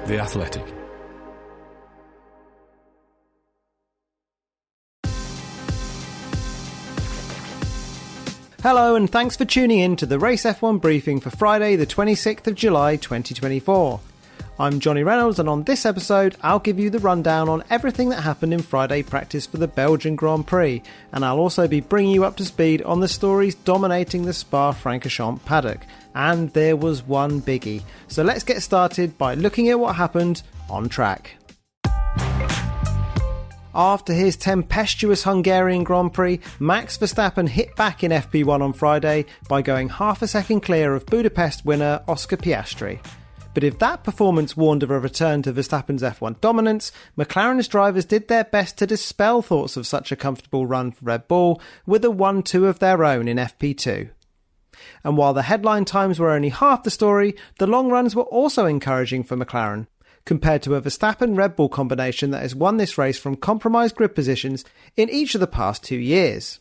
The Athletic. Hello and thanks for tuning in to the Race F1 briefing for Friday the 26th of July 2024. I'm Jonny Reynolds and on this episode I'll give you the rundown on everything that happened in Friday practice for the Belgian Grand Prix, and I'll also be bringing you up to speed on the stories dominating the Spa-Francorchamps paddock. And there was one biggie. So let's get started by looking at what happened on track. After his tempestuous Hungarian Grand Prix, Max Verstappen hit back in FP1 on Friday by going half a second clear of Budapest winner Oscar Piastri. But if that performance warned of a return to Verstappen's F1 dominance, McLaren's drivers did their best to dispel thoughts of such a comfortable run for Red Bull with a 1-2 of their own in FP2. And while the headline times were only half the story, the long runs were also encouraging for McLaren, compared to a Verstappen-Red Bull combination that has won this race from compromised grid positions in each of the past 2 years.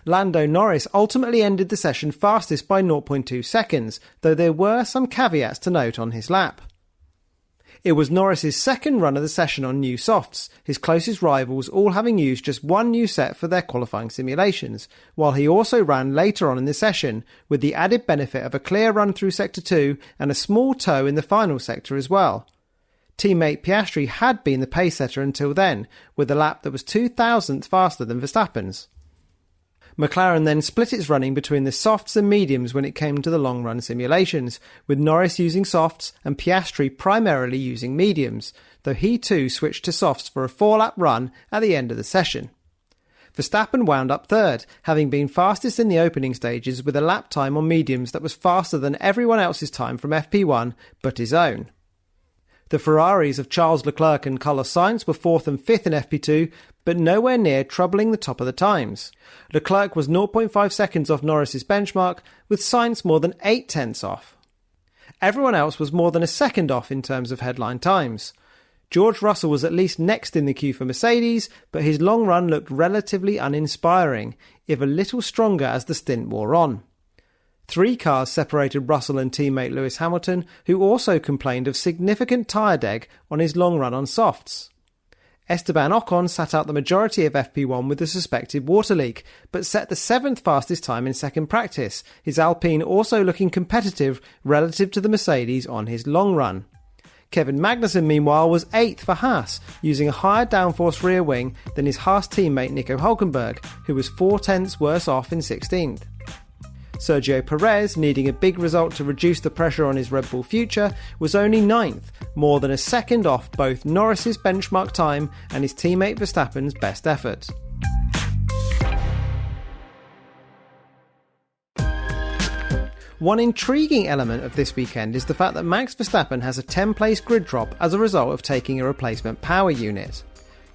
Lando Norris ultimately ended the session fastest by 0.2 seconds, though there were some caveats to note on his lap. It was Norris's second run of the session on new softs, his closest rivals all having used just one new set for their qualifying simulations, while he also ran later on in the session, with the added benefit of a clear run through Sector 2 and a small tow in the final sector as well. Teammate Piastri had been the pace setter until then, with a lap that was 0.02 faster than Verstappen's. McLaren then split its running between the softs and mediums when it came to the long-run simulations, with Norris using softs and Piastri primarily using mediums, though he too switched to softs for a 4-lap run at the end of the session. Verstappen wound up third, having been fastest in the opening stages with a lap time on mediums that was faster than everyone else's time from FP1 but his own. The Ferraris of Charles Leclerc and Carlos Sainz were 4th and 5th in FP2, but nowhere near troubling the top of the times. Leclerc was 0.5 seconds off Norris's benchmark, with Sainz more than 0.8 off. Everyone else was more than a second off in terms of headline times. George Russell was at least next in the queue for Mercedes, but his long run looked relatively uninspiring, if a little stronger as the stint wore on. 3 cars separated Russell and teammate Lewis Hamilton, who also complained of significant tyre deg on his long run on softs. Esteban Ocon sat out the majority of FP1 with a suspected water leak, but set the 7th fastest time in second practice, his Alpine also looking competitive relative to the Mercedes on his long run. Kevin Magnussen, meanwhile, was 8th for Haas, using a higher downforce rear wing than his Haas teammate Nico Hülkenberg, who was 0.4 worse off in 16th. Sergio Perez, needing a big result to reduce the pressure on his Red Bull future, was only 9th, more than a second off both Norris's benchmark time and his teammate Verstappen's best effort. One intriguing element of this weekend is the fact that Max Verstappen has a 10-place grid drop as a result of taking a replacement power unit.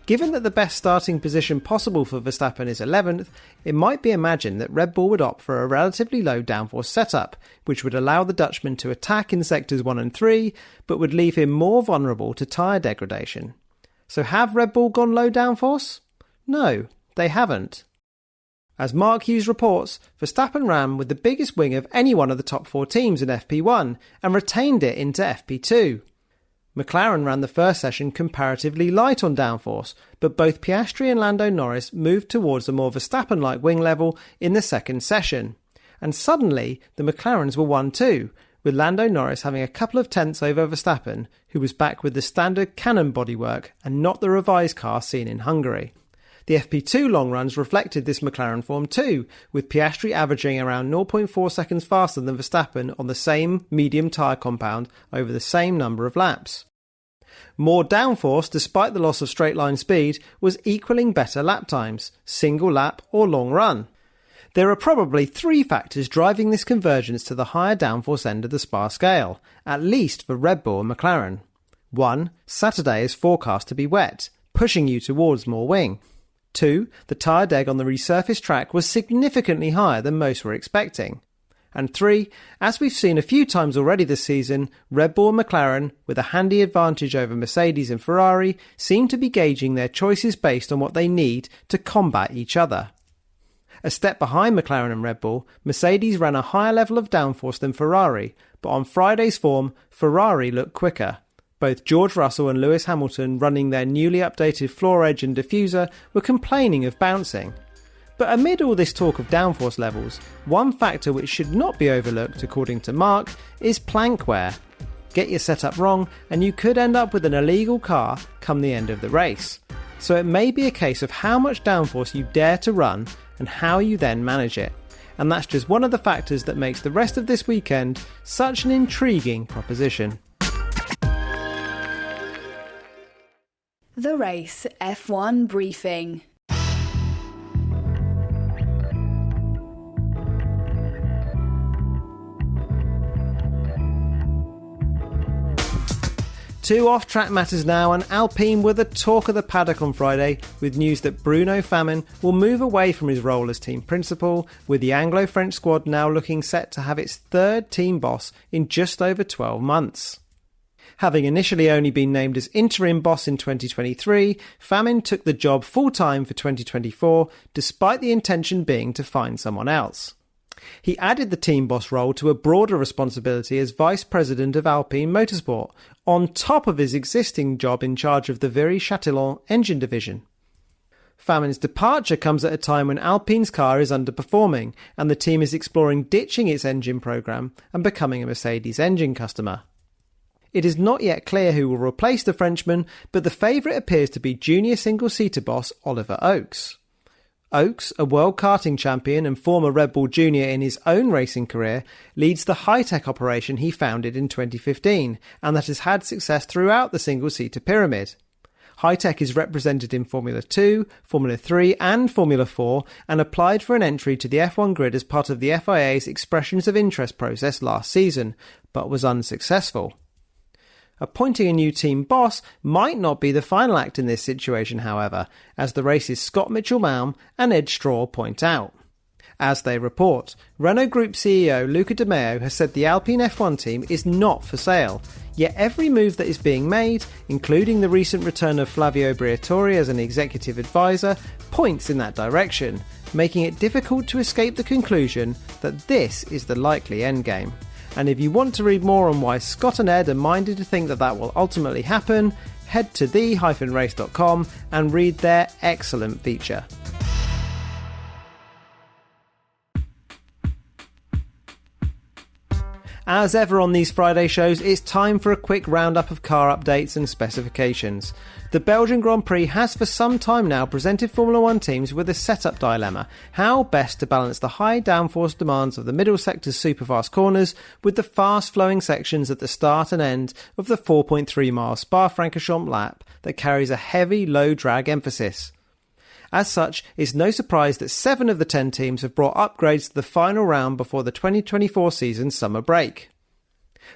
Given that the best starting position possible for Verstappen is 11th, it might be imagined that Red Bull would opt for a relatively low downforce setup, which would allow the Dutchman to attack in sectors 1 and 3, but would leave him more vulnerable to tyre degradation. So have Red Bull gone low downforce? No, they haven't. As Mark Hughes reports, Verstappen ran with the biggest wing of any one of the top 4 teams in FP1 and retained it into FP2. McLaren ran the first session comparatively light on downforce, but both Piastri and Lando Norris moved towards a more Verstappen-like wing level in the second session. And suddenly, the McLarens were 1-2, with Lando Norris having a couple of tenths over Verstappen, who was back with the standard Cannon bodywork and not the revised car seen in Hungary. The FP2 long runs reflected this McLaren form too, with Piastri averaging around 0.4 seconds faster than Verstappen on the same medium tyre compound over the same number of laps. More downforce, despite the loss of straight line speed, was equaling better lap times, single lap or long run. There are probably 3 factors driving this convergence to the higher downforce end of the Spa scale, at least for Red Bull and McLaren. 1. Saturday is forecast to be wet, pushing you towards more wing. 2. The tyre deg on the resurfaced track was significantly higher than most were expecting. And 3. As we've seen a few times already this season, Red Bull and McLaren, with a handy advantage over Mercedes and Ferrari, seem to be gauging their choices based on what they need to combat each other. A step behind McLaren and Red Bull, Mercedes ran a higher level of downforce than Ferrari, but on Friday's form, Ferrari looked quicker. Both George Russell and Lewis Hamilton, running their newly updated floor edge and diffuser, were complaining of bouncing. But amid all this talk of downforce levels, one factor which should not be overlooked, according to Mark, is plank wear. Get your setup wrong and you could end up with an illegal car come the end of the race. So it may be a case of how much downforce you dare to run and how you then manage it. And that's just one of the factors that makes the rest of this weekend such an intriguing proposition. The Race F1 Briefing. Two off-track matters now, and Alpine were the talk of the paddock on Friday, with news that Bruno Famin will move away from his role as team principal, with the Anglo-French squad now looking set to have its third team boss in just over 12 months. Having initially only been named as interim boss in 2023, Famin took the job full-time for 2024, despite the intention being to find someone else. He added the team boss role to a broader responsibility as vice president of Alpine Motorsport, on top of his existing job in charge of the Viry-Châtillon engine division. Famin's departure comes at a time when Alpine's car is underperforming and the team is exploring ditching its engine programme and becoming a Mercedes engine customer. It is not yet clear who will replace the Frenchman, but the favourite appears to be junior single-seater boss Oliver Oakes. Oakes, a world karting champion and former Red Bull junior in his own racing career, leads the high-tech operation he founded in 2015 and that has had success throughout the single-seater pyramid. High-tech is represented in Formula 2, Formula 3 and Formula 4 and applied for an entry to the F1 grid as part of the FIA's expressions of interest process last season, but was unsuccessful. Appointing a new team boss might not be the final act in this situation, however, as the race's Scott Mitchell-Malm and Ed Straw point out. As they report, Renault Group CEO Luca De Meo has said the Alpine F1 team is not for sale, yet every move that is being made, including the recent return of Flavio Briatore as an executive advisor, points in that direction, making it difficult to escape the conclusion that this is the likely endgame. And if you want to read more on why Scott and Ed are minded to think that will ultimately happen, head to the-race.com and read their excellent feature. As ever on these Friday shows, it's time for a quick roundup of car updates and specifications. The Belgian Grand Prix has for some time now presented Formula 1 teams with a setup dilemma: how best to balance the high downforce demands of the middle sector's superfast corners with the fast-flowing sections at the start and end of the 4.3-mile Spa-Francorchamps lap that carries a heavy low-drag emphasis. As such, it's no surprise that 7 of the 10 teams have brought upgrades to the final round before the 2024 season's summer break.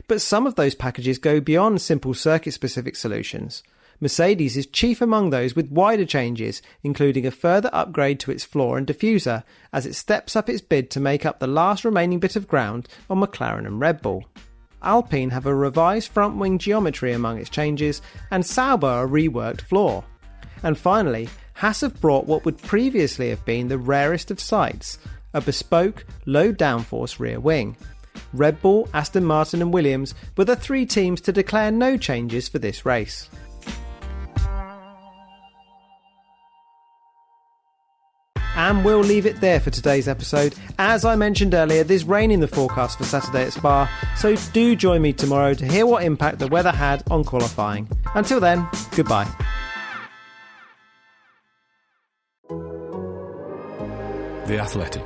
But some of those packages go beyond simple circuit-specific solutions. Mercedes is chief among those with wider changes, including a further upgrade to its floor and diffuser, as it steps up its bid to make up the last remaining bit of ground on McLaren and Red Bull. Alpine have a revised front-wing geometry among its changes, and Sauber a reworked floor. And finally, Haas have brought what would previously have been the rarest of sights, a bespoke, low downforce rear wing. Red Bull, Aston Martin and Williams were the 3 teams to declare no changes for this race. And we'll leave it there for today's episode. As I mentioned earlier, there's rain in the forecast for Saturday at Spa, so do join me tomorrow to hear what impact the weather had on qualifying. Until then, goodbye. The Athletic.